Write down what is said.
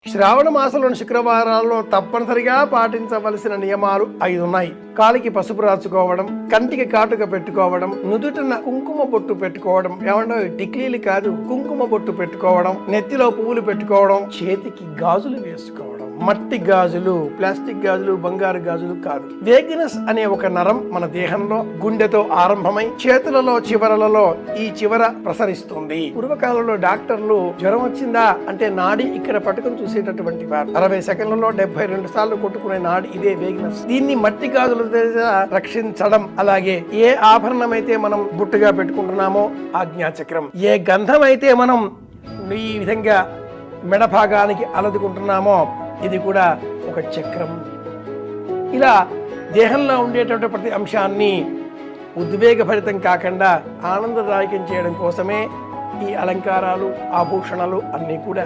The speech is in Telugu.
శ్రావణ మాసంలోని శుక్రవారాల్లో తప్పనిసరిగా పాటించవలసిన నియమాలు 5 ఉన్నాయి. కాలికి పసుపు రాచుకోవడం, కంటికి కాటుక పెట్టుకోవడం, నుదుటిన కుంకుమ బొట్టు పెట్టుకోవడం, ఏమన్నా టిక్లీలు కాదు కుంకుమ బొట్టు పెట్టుకోవడం, నెత్తిలో పువ్వులు పెట్టుకోవడం, చేతికి గాజులు వేసుకోవడం. మట్టి గాజులు, ప్లాస్టిక్ గాజులు, బంగారు గాజులు కాదు. వేగినస్ అనే ఒక నరం మన దేహంలో గుండెతో ఆరంభమై చేతులలో చివరలలో ఈ చివర ప్రసరిస్తుంది. పూర్వకాలంలో డాక్టర్లు జ్వరం వచ్చిందా అంటే నాడి ఇక్కడ పట్టుకుని చూసేటటువంటి వారు. 60 సెకండ్లలో 72 సార్లు కొట్టుకునే నాడి ఇదే వేగినస్. దీన్ని మట్టి గాజుల రక్షించడం, అలాగే ఏ ఆభరణం అయితే మనం బుట్టుగా పెట్టుకుంటున్నామో ఆజ్ఞాచక్రం, ఏ గంధం అయితే మనం ఈ విధంగా మెడ భాగానికి అలదుకుంటున్నామో ఇది కూడా ఒక చక్రం. ఇలా దేహంలో ఉండేటువంటి ప్రతి అంశాన్ని ఉద్వేగభరితం కాకుండా ఆనందదాయకం చేయడం కోసమే ఈ అలంకారాలు, ఆభూషణాలు అన్నీ కూడా